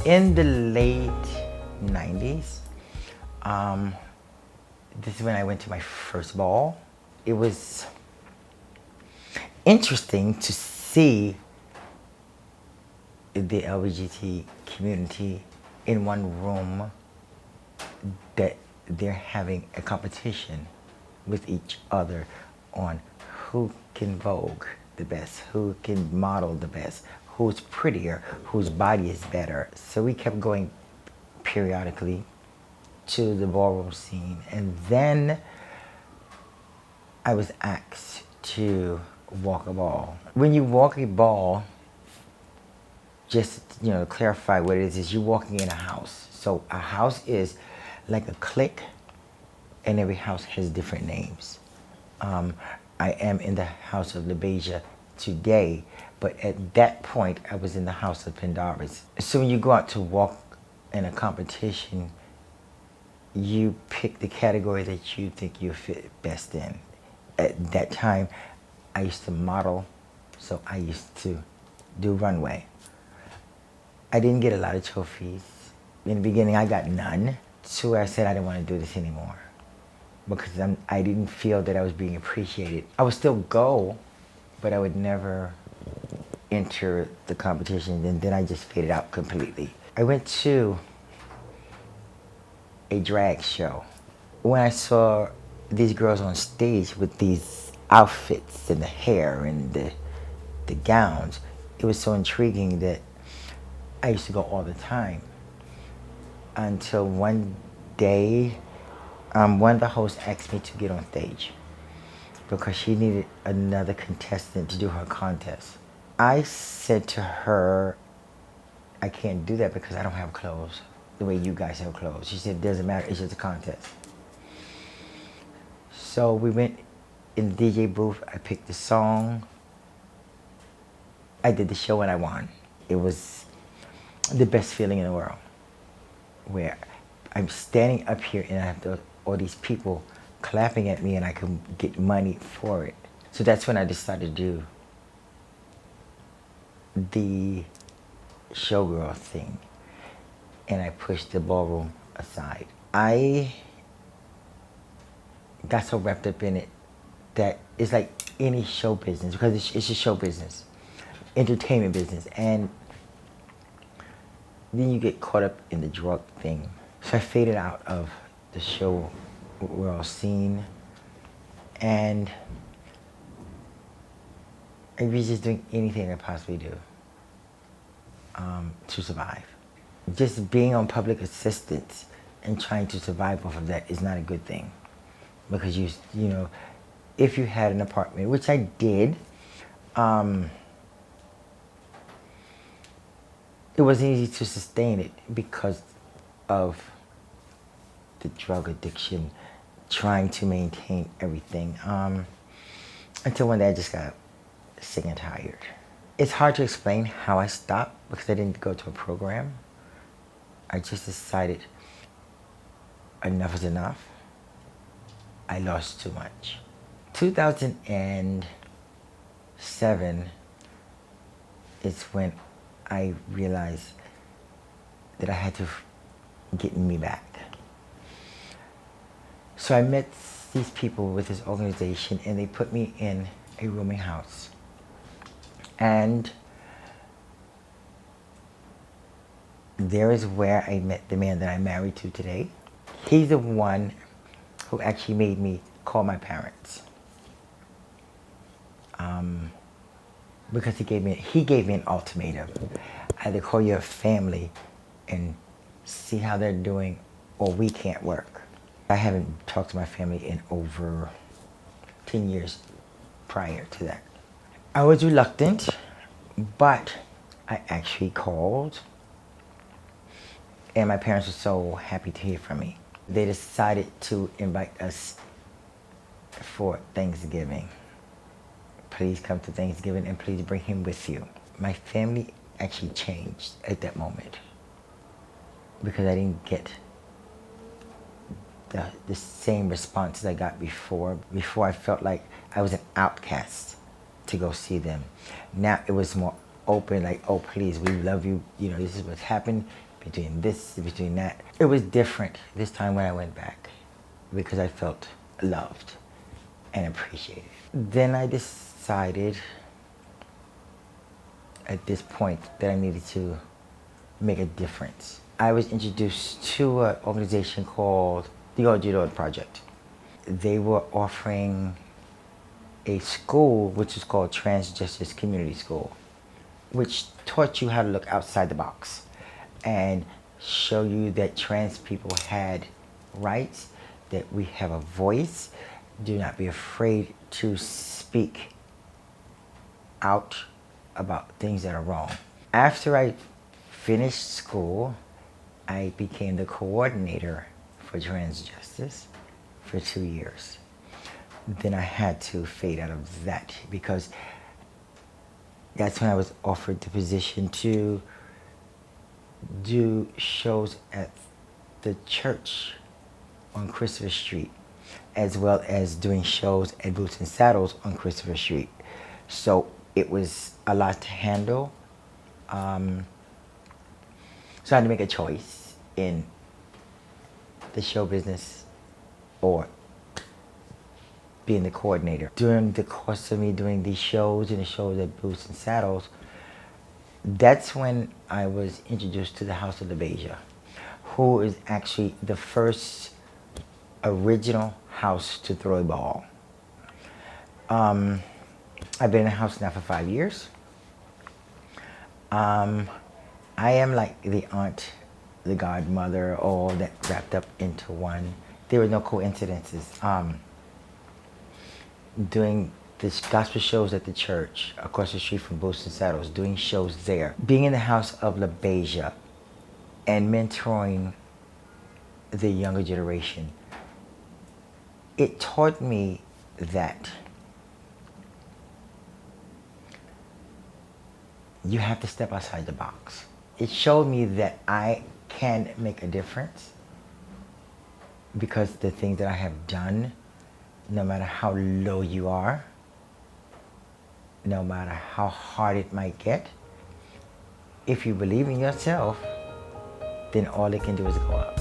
In the late 90s, this is when I went to my first ball. It was interesting to see the LGBT community in one room, that they're having a competition with each other on who can Vogue the best, who can model the best, who's prettier, whose body is better. So we kept going periodically to the ballroom scene, and then I was asked to walk a ball. When you walk a ball, just to clarify what it is you're walking in a house. So a house is like a clique, and every house has different names. I am in the house of LaBeija today, but at that point I was in the house of Pendaris. So when you go out to walk in a competition, you pick the category that you think you fit best in. At that time, I used to model, so I used to do runway. I didn't get a lot of trophies. In the beginning, I got none. So I said I didn't want to do this anymore because I didn't feel that I was being appreciated. I would still go, but I would never enter the competition, and then I just faded out completely. I went to a drag show. When I saw these girls on stage with these outfits and the hair and the gowns, it was so intriguing that I used to go all the time. Until one day, one of the hosts asked me to get on stage because she needed another contestant to do her contest. I said to her, I can't do that because I don't have clothes the way you guys have clothes. She said, it doesn't matter, it's just a contest. So we went in the DJ booth, I picked the song, I did the show, and I won. It was the best feeling in the world, where I'm standing up here and I have all these people clapping at me and I can get money for it. So that's when I decided to do the showgirl thing, and I pushed the ballroom aside. I got so wrapped up in it that it's like any show business, because it's a show business, entertainment business, and then you get caught up in the drug thing. So I faded out of the show world scene, and I was just doing anything I possibly do to survive. Just being on public assistance and trying to survive off of that is not a good thing, because you know, if you had an apartment, which I did, it wasn't easy to sustain it because of the drug addiction, trying to maintain everything, until one day I just got sick and tired. It's hard to explain how I stopped because I didn't go to a program. I just decided enough is enough. I lost too much. 2007 is when I realized that I had to get me back. So I met these people with this organization, and they put me in a rooming house. And there is where I met the man that I'm married to today. He's the one who actually made me call my parents. Because he gave me an ultimatum. Either call your family and see how they're doing, or we can't work. I haven't talked to my family in over 10 years prior to that. I was reluctant, but I actually called, and my parents were so happy to hear from me. They decided to invite us for Thanksgiving. Please come to Thanksgiving and please bring him with you. My family actually changed at that moment because I didn't get the same responses I got before. Before, I felt like I was an outcast to go see them. Now it was more open, like, oh please, we love you, this is what's happened, between this, between that. It was different this time when I went back because I felt loved and appreciated. Then I decided at this point that I needed to make a difference. I was introduced to an organization called the Showgirl Project. They were offering a school which is called Trans Justice Community School, which taught you how to look outside the box and show you that trans people had rights, that we have a voice. Do not be afraid to speak out about things that are wrong. After I finished school, I became the coordinator for Trans Justice for 2 years. Then I had to fade out of that because that's when I was offered the position to do shows at the church on Christopher Street, as well as doing shows at Boots and Saddles on Christopher Street. So it was a lot to handle. So I had to make a choice in the show business or being the coordinator. During the course of me doing these shows and the shows at Boots and Saddles, that's when I was introduced to the House of LaBeija, who is actually the first original house to throw a ball. I've been in the house now for 5 years. I am like the aunt, the godmother, all that wrapped up into one. There were no coincidences. Doing this gospel shows at the church across the street from Boots and Saddles, doing shows there. Being in the House of LaBeija and mentoring the younger generation, it taught me that you have to step outside the box. It showed me that I can make a difference because the things that I have done, no matter how low you are, no matter how hard it might get, if you believe in yourself, then all it can do is go up.